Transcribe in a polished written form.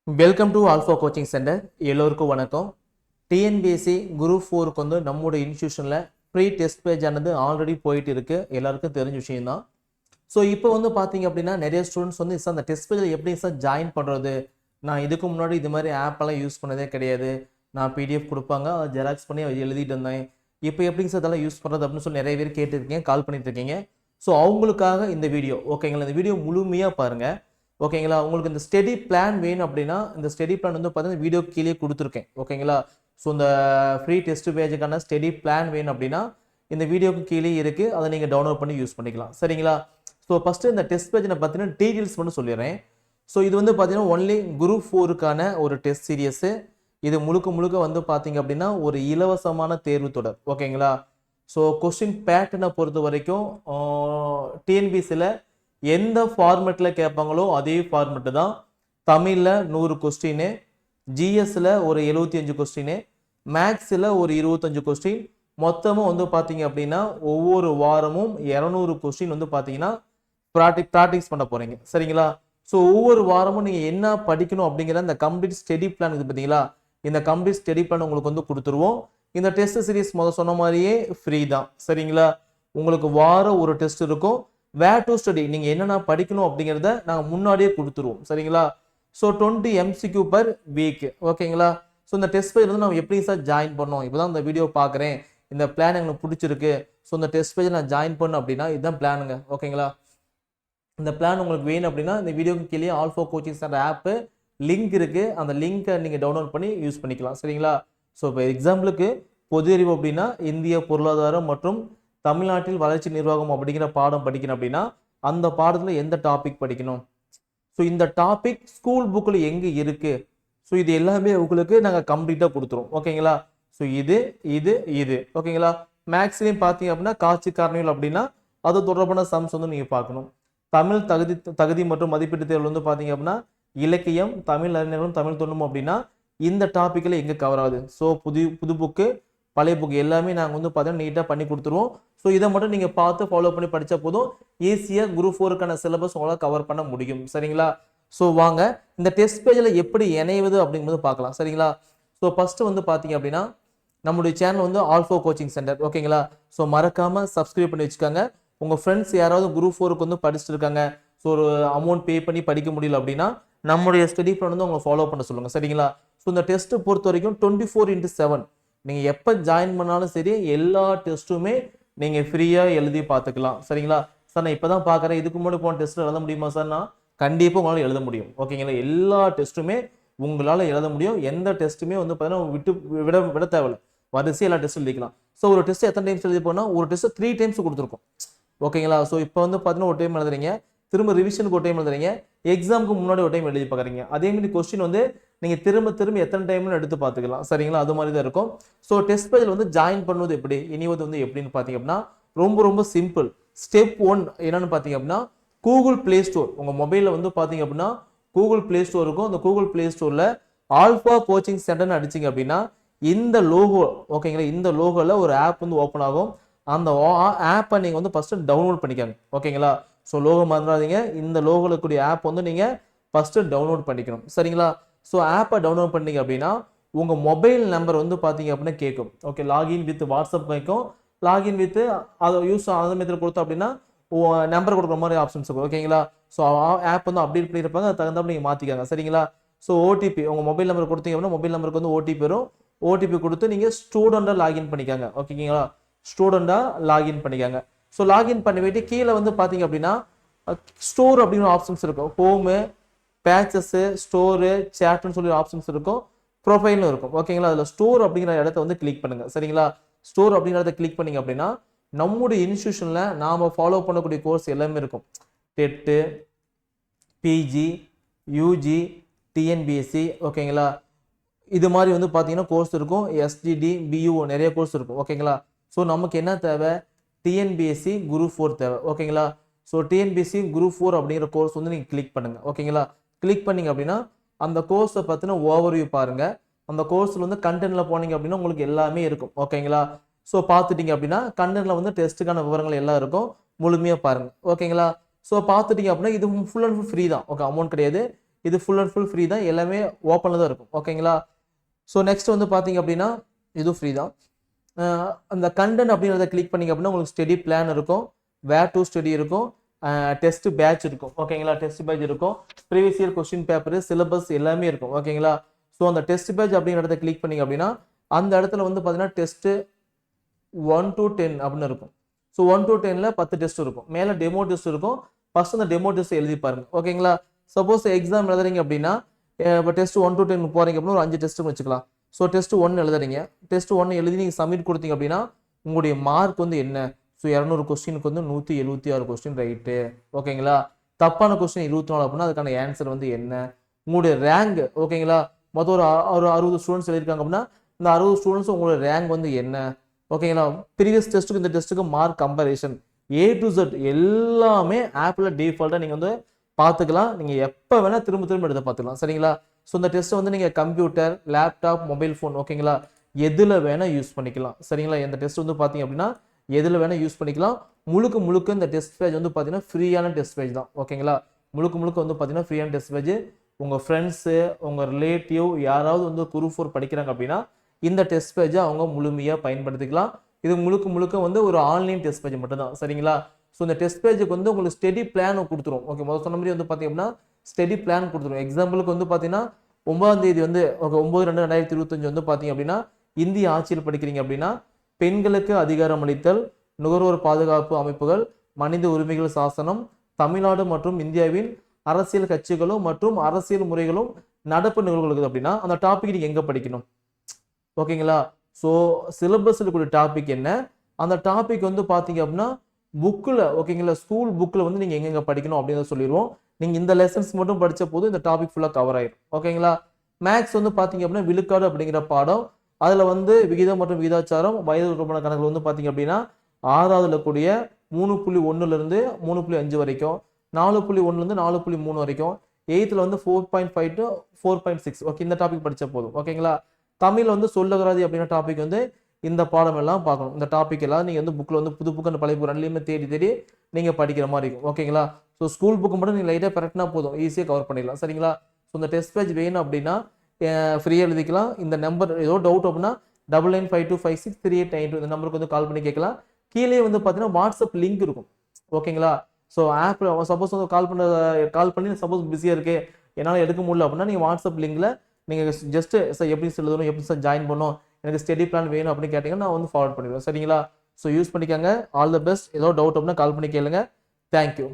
Welcome to alpha coaching centre. எல்லோருக்கும் வணக்கம். TNPSC group 4க்கு வந்து நம்மளோட இன்ஸ்டியூஷனில் ஃப்ரீ டெஸ்ட் பேஜ் ஆனது ஆல்ரெடி போயிட்டு இருக்கு. எல்லாருக்கும் தெரிஞ்ச விஷயம் தான். ஸோ இப்போ வந்து பார்த்தீங்க அப்படின்னா நிறைய ஸ்டூடெண்ட்ஸ் வந்து சார் அந்த டெஸ்ட் பேஜில் எப்படி சார் ஜாயின் பண்ணுறது, நான் இதுக்கு முன்னாடி இது மாதிரி ஆப்பெல்லாம் யூஸ் பண்ணதே கிடையாது, நான் பிடிஎஃப் கொடுப்பாங்க அதை ஜெராக்ஸ் பண்ணி எழுதிட்டு இருந்தேன், இப்போ எப்படிங்க சார் அதெல்லாம் யூஸ் பண்ணுறது அப்படின்னு சொல்லி நிறைய பேர் கேட்டுருக்கீங்க, கால் பண்ணிட்டு இருக்கீங்க. ஸோ அவங்களுக்காக இந்த வீடியோ ஓகேங்களா. இந்த வீடியோ முழுமையாக பாருங்கள் ஓகேங்களா. உங்களுக்கு இந்த ஸ்டடி பிளான் வேணும் அப்படின்னா இந்த ஸ்டடி பிளான் வந்து பார்த்தீங்கன்னா வீடியோ கீழே கொடுத்துருக்கேன் ஓகேங்களா. ஸோ இந்த ஃப்ரீ டெஸ்ட் பேஜுக்கான ஸ்டடி பிளான் வேணும் அப்படின்னா இந்த வீடியோக்கு கீழே இருக்குது, அதை நீங்கள் டவுன்லோட் பண்ணி யூஸ் பண்ணிக்கலாம் சரிங்களா. ஸோ ஃபஸ்ட்டு இந்த டெஸ்ட் பேஜ் நான் பார்த்தீங்கன்னா டீட்டெயில்ஸ் மட்டும் சொல்லிடுறேன். ஸோ இது வந்து பார்த்தீங்கன்னா ஒன்லி குரூப் 4க்கான ஒரு டெஸ்ட் சீரியஸு. இது முழுக்க முழுக்க வந்து பார்த்தீங்க அப்படின்னா ஒரு இலவசமான தேர்வு தொடர் ஓகேங்களா. ஸோ கொஸ்டின் பேட்டர்னை பொறுத்த வரைக்கும் டிஎன்பிசியில் எந்த ஃபார்மெட்டில் கேட்பாங்களோ அதே ஃபார்மெட்டு தான். தமிழில் 100 கொஸ்டின், ஜிஎஸ்சில் ஒரு 75 கொஸ்டின், மேக்ஸில் ஒரு 25 கொஸ்டின், மொத்தமாக வந்து பார்த்தீங்க அப்படின்னா ஒவ்வொரு வாரமும் 200 கொஸ்டின் வந்து பார்த்தீங்கன்னா ப்ராக்டிஸ் பண்ண போகிறீங்க சரிங்களா. ஸோ ஒவ்வொரு வாரமும் நீங்கள் என்ன படிக்கணும் அப்படிங்கிற இந்த கம்ப்ளீட் ஸ்டடி பிளான் இது பார்த்தீங்களா, இந்த கம்ப்ளீட் ஸ்டடி பிளான் உங்களுக்கு வந்து கொடுத்துருவோம். இந்த டெஸ்ட் சீரிஸ் சொன்ன மாதிரியே ஃப்ரீ தான் சரிங்களா. உங்களுக்கு வாரம் ஒரு டெஸ்ட் இருக்கும். வேர் டு ஸ்டடி நீங்கள் என்னென்ன படிக்கணும் அப்படிங்கிறத நாங்கள் முன்னாடியே கொடுத்துருவோம் சரிங்களா. ஸோ 20 MCQ பர் வீக் ஓகேங்களா. ஸோ இந்த டெஸ்ட் பேஜ் வந்து நம்ம எப்படி சார் ஜாயின் பண்ணோம், இப்போ தான் இந்த வீடியோ பார்க்குறேன், இந்த பிளான் எங்களுக்கு பிடிச்சிருக்கு, ஸோ இந்த டெஸ்ட் பேஜ் நான் ஜாயின் பண்ணேன் அப்படின்னா இதுதான் பிளானுங்க ஓகேங்களா. இந்த பிளான் உங்களுக்கு வேணும் அப்படின்னா இந்த வீடியோக்கு கீழே ஆல்ஃபா கோச்சிங் சென்டர் ஆப்பு லிங்க் இருக்குது, அந்த லிங்க்கை நீங்கள் டவுன்லோட் பண்ணி யூஸ் பண்ணிக்கலாம் சரிங்களா. ஸோ இப்போ எக்ஸாம்பிளுக்கு பொது அறிவு அப்படின்னா இந்திய பொருளாதாரம் மற்றும் தமிழ்நாட்டில் வளர்ச்சி நிர்வாகம் அப்படிங்கிற பாடம் படிக்கணும் அப்படின்னா அந்த பாடத்தில் எந்த டாபிக் படிக்கணும், ஸோ இந்த டாபிக் ஸ்கூல் புக்கில் எங்கே இருக்குது, ஸோ இது எல்லாமே உங்களுக்கு நாங்கள் கம்ப்ளீட்டாக கொடுத்துருவோம் ஓகேங்களா. ஸோ இது இது இது ஓகேங்களா. மேக்ஸ்லேயும் பார்த்தீங்க அப்படின்னா காட்சி காரணிகள் அப்படின்னா அது தொடர்பான சம்ஸ் வந்து நீங்கள் பார்க்கணும். தமிழ் தகுதி மற்றும் மதிப்பீட்டு தேர்வு வந்து பார்த்தீங்க அப்படின்னா இலக்கியம், தமிழ் அறிஞர்களும் தமிழ் தொண்டும் அப்படின்னா இந்த டாப்பிக்கில் எங்கே கவர் ஆகுது, ஸோ புது புக்கு பழைய புக்கு எல்லாமே நாங்கள் வந்து பார்த்தீங்கன்னா நீட்டாக பண்ணி கொடுத்துருவோம். ஸோ இதை மட்டும் நீங்கள் பார்த்து ஃபாலோ பண்ணி படித்தா போதும், ஈஸியாக குரூப் 4க்கான சிலபஸ் உங்களால் கவர் பண்ண முடியும் சரிங்களா. ஸோ வாங்க இந்த டெஸ்ட் பேஜில் எப்படி இணைவது அப்படிங்கிறது பார்க்கலாம் சரிங்களா. ஸோ ஃபஸ்ட்டு வந்து பார்த்தீங்க அப்படின்னா நம்மளுடைய சேனல் வந்து ஆல்ஃபா கோச்சிங் சென்டர் ஓகேங்களா. ஸோ மறக்காமல் சப்ஸ்கிரைப் பண்ணி வச்சுக்கோங்க. உங்கள் ஃப்ரெண்ட்ஸ் யாராவது குரூப் 4க்கு வந்து படிச்சுட்டு இருக்காங்க, ஸோ ஒரு அமௌண்ட் பே பண்ணி படிக்க முடியல அப்படின்னா நம்மளுடைய ஸ்டடி பிளான் வந்து உங்களை ஃபாலோ பண்ண சொல்லுங்கள் சரிங்களா. ஸோ இந்த டெஸ்ட்டு பொறுத்த வரைக்கும் 24/7 நீங்கள் எப்போ ஜாயின் பண்ணாலும் சரி எல்லா டெஸ்ட்டுமே நீங்கள் ஃப்ரீயாக எழுதி பார்த்துக்கலாம் சரிங்களா. சார் நான் இப்போ தான் பார்க்குறேன், இதுக்கு முன்னாடி போன டெஸ்ட்டில் எழுத முடியுமா சார்னா கண்டிப்பாக உங்களால் எழுத முடியும் ஓகேங்களா. எல்லா டெஸ்ட்டுமே உங்களால் எழுத முடியும். எந்த டெஸ்ட்டுமே வந்து பார்த்தீங்கன்னா விட தேவையில்லை, வரிசை எல்லா டெஸ்ட்டும் எழுதிக்கலாம். ஸோ ஒரு டெஸ்ட் எத்தனை டைம்ஸ் எழுதி போனால் ஒரு டெஸ்ட்டு 3 டைம்ஸ் கொடுத்துருக்கோம் ஓகேங்களா. ஸோ இப்போ வந்து பார்த்தீங்கன்னா ஒரு டைம் எழுதுறீங்க, திரும்ப ரிவிஷனுக்கு ஒரு டைம் எழுதுறீங்க, எக்ஸாமுக்கு முன்னாடி ஒரு டைம் எழுதி பார்க்குறீங்க. அதேமாதிரி கொஸ்டின் வந்து நீங்கள் திரும்ப எத்தனை டைம்னு எடுத்து பார்த்துக்கலாம் சரிங்களா. அது மாதிரி தான் இருக்கும். ஸோ டெஸ்ட் பேஜில் வந்து ஜாயின் பண்ணுவது எப்படி, இனிவது வந்து எப்படின்னு பார்த்தீங்க அப்படின்னா ரொம்ப சிம்பிள். ஸ்டெப் 1 என்னன்னு பார்த்தீங்க அப்படின்னா கூகுள் பிளே ஸ்டோர், உங்கள் மொபைலில் வந்து பார்த்தீங்க அப்படின்னா கூகுள் பிளே ஸ்டோர் இருக்கும். அந்த கூகுள் பிளே ஸ்டோரில் ஆல்ஃபா கோச்சிங் சென்டர்னு அடிச்சிங்க அப்படின்னா இந்த லோகோ ஓகேங்களா, இந்த லோகோவில் ஒரு ஆப் வந்து ஓப்பன் ஆகும். அந்த ஆப்பை நீங்கள் வந்து ஃபஸ்ட்டு டவுன்லோட் பண்ணிக்கோங்க ஓகேங்களா. ஸோ லோகோ மறந்துடாதீங்க, இந்த லோகோவில் கூடிய ஆப் வந்து நீங்கள் ஃபஸ்ட்டு டவுன்லோட் பண்ணிக்கணும் சரிங்களா. ஸோ ஆப்பை டவுன்லோட் பண்ணிங்க அப்படின்னா உங்கள் மொபைல் நம்பர் வந்து பார்த்தீங்க அப்படின்னா கேட்கும். ஓகே, லாகின் வித் வாட்ஸ்அப் கேட்கும், லாகின் வித் அதை யூஸ் அந்த மெத்தட் கொடுத்தோம் அப்படின்னா நம்பர் கொடுக்குற மாதிரி ஆப்ஷன்ஸ் இருக்கும் ஓகேங்களா. ஸோ ஆப் வந்து அப்டேட் பண்ணியிருப்பாங்க, அது தகுந்தாப்ப நீங்கள் மாற்றிக்காங்க சரிங்களா. ஸோ ஓடிபி உங்கள் மொபைல் நம்பர் கொடுத்தீங்க அப்படின்னா மொபைல் நம்பருக்கு வந்து ஓடிபி வரும். ஓடிபி கொடுத்து நீங்கள் ஸ்டூடெண்ட்டாக லாகின் பண்ணிக்காங்க ஓகேங்களா. ஸ்டூடெண்ட்டாக லாகின் பண்ணிக்காங்க. ஸோ லாகின் பண்ணிவிட்டு கீழே வந்து பார்த்தீங்க அப்படின்னா ஸ்டோர் அப்படிங்கிற ஆப்ஷன்ஸ் இருக்கும். ஹோமு, பேச்சஸ்ஸு, ஸ்டோரு, சேட்னு சொல்லி ஆப்ஷன்ஸ் இருக்கும், ப்ரொஃபைல்னு இருக்கும் ஓகேங்களா. அதில் ஸ்டோர் அப்படிங்கிற இடத்த வந்து கிளிக் பண்ணுங்கள் சரிங்களா. ஸ்டோர் அப்படிங்கிறத கிளிக் பண்ணிங்க அப்படின்னா நம்முடைய இன்ஸ்டியூஷனில் நாம் ஃபாலோ பண்ணக்கூடிய கோர்ஸ் எல்லாமே இருக்கும். டெட்டு, பிஜி, யூஜி, டிஎன்பிஎஸ்சி ஓகேங்களா. இது மாதிரி வந்து பார்த்தீங்கன்னா கோர்ஸ் இருக்கும். எஸ்ஜிடி, பியூ நிறைய கோர்ஸ் இருக்கும் ஓகேங்களா. ஸோ நமக்கு என்ன தேவை, டிஎன்பிஎஸ்சி குரூப் 4 தேவை ஓகேங்களா. ஸோ டிஎன்பிஎஸ்சி குரூப் 4 அப்படிங்கிற கோர்ஸ் வந்து நீங்கள் கிளிக் பண்ணுங்கள் ஓகேங்களா. கிளிக் பண்ணிங்க அப்படின்னா அந்த கோர்ஸை பற்றின ஓவர்வியூ பாருங்கள். அந்த கோர்ஸில் வந்து கண்டென்ட்டில் போனீங்க அப்படின்னா உங்களுக்கு எல்லாமே இருக்கும் ஓகேங்களா. ஸோ பார்த்துட்டிங்க அப்படின்னா கண்டென்ட்டில் வந்து டெஸ்ட்டுக்கான விவரங்கள் எல்லாம் இருக்கும், முழுமையாக பாருங்கள் ஓகேங்களா. ஸோ பார்த்துட்டிங்க அப்படின்னா இது ஃபுல் அண்ட் ஃபுல் ஃப்ரீ தான் ஓகே, அமௌண்ட் கிடையாது. இது ஃபுல் அண்ட் ஃபுல் ஃப்ரீ தான், எல்லாமே ஓப்பனில் தான் இருக்கும். ஓகேங்களா? ஸோ நெக்ஸ்ட் வந்து பார்த்தீங்க அப்படின்னா இதுவும் ஃப்ரீ தான். அந்த கண்டென்ட் அப்படிங்கிறத கிளிக் பண்ணிங்க அப்படின்னா உங்களுக்கு ஸ்டடி பிளான் இருக்கும், வேர் டு ஸ்டடி இருக்கும், டெஸ்ட் பேட்ச் இருக்கும். ஓகேங்களா? டெஸ்ட் பேட்ச் இருக்கும், previous year question paper, syllabus எல்லாமே இருக்கும். ஓகேங்களா? ஸோ அந்த டெஸ்ட் பேட்ச் அப்படிங்கிறத கிளிக் பண்ணிங்க அப்படின்னா அந்த இடத்துல வந்து பார்த்தீங்கன்னா டெஸ்ட்டு 1 to 10 அப்படின்னு இருக்கும். ஸோ 1 to 10ல் 10 டெஸ்ட் இருக்கும், மேலே டெமோ டெஸ்ட் இருக்கும். ஃபர்ஸ்ட் அந்த டெமோ டெஸ்ட் எழுதி பாருங்க. ஓகேங்களா? சப்போஸ் எக்ஸாம் எழுதுறீங்க அப்படின்னா இப்போ டெஸ்ட் 1 to 10 போறீங்க அப்படின்னா ஒரு 5 டெஸ்ட் வச்சுக்கலாம். ஸோ டெஸ்ட் 1 எழுதுறீங்க, டெஸ்ட் 1 எழுதி நீங்கள் சப்மிட் கொடுத்தீங்க அப்படின்னா உங்களுடைய மார்க் வந்து என்ன? ஸோ 200 கொஸ்டினுக்கு வந்து 176 கொஸ்டின் ரைட்டு. ஓகேங்களா? தப்பான கொஸ்டின் 24 அப்படின்னா அதுக்கான ஆன்சர் வந்து என்ன? உங்களுடைய ரேங்க், ஓகேங்களா, மொத்தம் ஒரு 60 ஸ்டூடெண்ட்ஸ் எழுதியிருக்காங்க அப்படின்னா இந்த 60 ஸ்டூடெண்ட்ஸ் உங்களோட ரேங்க் வந்து என்ன? ஓகேங்களா? ப்ரீவியஸ் டெஸ்ட்டுக்கு இந்த டெஸ்ட்டுக்கு mark comparison A to Z எல்லாமே ஆப்பில் டிஃபால்ட்டாக நீங்கள் வந்து பார்த்துக்கலாம். நீங்கள் எப்போ வேணால் திரும்ப திரும்ப எடுத்து பார்த்துக்கலாம். சரிங்களா? ஸோ இந்த டெஸ்ட்டை வந்து நீங்கள் கம்ப்யூட்டர், லேப்டாப், மொபைல் ஃபோன், ஓகேங்களா, எதில் வேணால் யூஸ் பண்ணிக்கலாம். சரிங்களா? இந்த டெஸ்ட் வந்து பார்த்தீங்க அப்படின்னா எதில் வேணால் யூஸ் பண்ணிக்கலாம். முழுக்க முழுக்க இந்த டெஸ்ட் பேஜ் வந்து பார்த்தீங்கன்னா ஃப்ரீயான டெஸ்ட் பேஜ் தான். ஓகேங்களா? முழுக்க முழுக்க வந்து பார்த்தீங்கன்னா ஃப்ரீயான டெஸ்ட் பேஜ். உங்கள் ஃப்ரெண்ட்ஸு, உங்கள் ரிலேட்டிவ் யாராவது வந்து குரூப் 4 படிக்கிறாங்க அப்படின்னா இந்த டெஸ்ட் பேஜை அவங்க முழுமையாக பயன்படுத்திக்கலாம். இது முழுக்க முழுக்க வந்து ஒரு ஆன்லைன் டெஸ்ட் பேஜ் மட்டும் தான். சரிங்களா? ஸோ இந்த டெஸ்ட் பேஜுக்கு வந்து உங்களுக்கு ஸ்டடி பிளான் கொடுத்துரும். ஓகே, முதல் சொன்ன மாதிரி வந்து பார்த்தீங்க அப்படின்னா ஸ்டடி பிளான் கொடுத்துரும். எக்ஸாம்பிளுக்கு வந்து பார்த்தீங்கன்னா 9ஆம் தேதி வந்து 9/2/2025 வந்து பார்த்தீங்க அப்படின்னா இந்திய ஆட்சியில் படிக்கிறீங்க அப்படின்னா பெண்களுக்கு அதிகாரம் அளித்தல், நுகர்வோர் பாதுகாப்பு அமைப்புகள், மனித உரிமைகள் சாசனம், தமிழ்நாடு மற்றும் இந்தியாவின் அரசியல் கட்சிகளும் மற்றும் அரசியல் முறைகளும் நடப்பு நிகழ்வுகளுக்கு அப்படின்னா அந்த டாபிக் நீங்க எங்க படிக்கணும்? ஓகேங்களா? ஸோ சிலபஸ் இருக்கக்கூடிய டாபிக் என்ன, அந்த டாபிக் வந்து பார்த்தீங்க அப்படின்னா புக்கில், ஓகேங்களா, ஸ்கூல் புக்கில் வந்து நீங்கள் எங்கெங்கே படிக்கணும் அப்படின்னு சொல்லிடுவோம். நீங்கள் இந்த லெசன்ஸ் மட்டும் படித்த போது இந்த டாபிக் ஃபுல்லாக கவர் ஆயிடும். ஓகேங்களா? மேக்ஸ் வந்து பார்த்தீங்க அப்படின்னா விழுக்காடு அப்படிங்கிற பாடம், அதில் வந்து விகிதம் மற்றும் விகிதாச்சாரம், வயது தொடர்பான கணக்குகள் வந்து பார்த்தீங்க அப்படின்னா 6வதுல கூடிய 3.1லேருந்து 3.5 வரைக்கும், 4.1லேருந்து 4.3 வரைக்கும், 8th வந்து 4.5 to 4.6. ஓகே, இந்த டாபிக் படித்த போதும். ஓகேங்களா? தமிழ் வந்து சொல்லகராதி அப்படின்ற டாபிக் வந்து இந்த பாடம் எல்லாம் பார்க்கணும். இந்த டாபிக் எல்லாம் நீங்கள் வந்து புக்கில் வந்து புது புக்கு அந்த பழைய புக் ரெண்டுலையுமே தேடி தேடி நீங்கள் படிக்கிற மாதிரி இருக்கும். ஓகேங்களா? ஸோ ஸ்கூல் புக்கு மட்டும் நீங்கள் லைட்டாக பரட்டினா போதும், ஈஸியாக கவர் பண்ணிடலாம். சரிங்களா? ஸோ இந்த டெஸ்ட் பேஜ் வேணும் அப்படின்னா ஃப்ரீயாக எழுதிக்கலாம். இந்த நம்பர் ஏதோ டவுட் அப்படின்னா 9952563892 இந்த நம்பருக்கு வந்து கால் பண்ணி கேட்கலாம். கீழே வந்து பார்த்தீங்கன்னா வாட்ஸ்அப் லிங்க் இருக்கும். ஓகேங்களா? ஸோ ஆப் சப்போஸ் வந்து கால் பண்ணி சப்போஸ் பிஸியாக இருக்கு என்னால் எடுக்க முடியல அப்படின்னா நீங்கள் வாட்ஸ்அப் லிங்கில் நீங்கள் ஜஸ்ட் சார் எப்படி எழுதணும், எப்படி சார் ஜாயின் பண்ணணும், எனக்கு ஸ்டடி பிளான் வேணும் அப்படின்னு கேட்டிங்கன்னா நான் வந்து ஃபார்வர்ட் பண்ணிடுவேன். சரிங்களா? ஸோ யூஸ் பண்ணிக்கோங்க. All the best. ஏதோ டவுட் அப்படின்னா கால் பண்ணி கேளுங்க. தேங்க்யூ.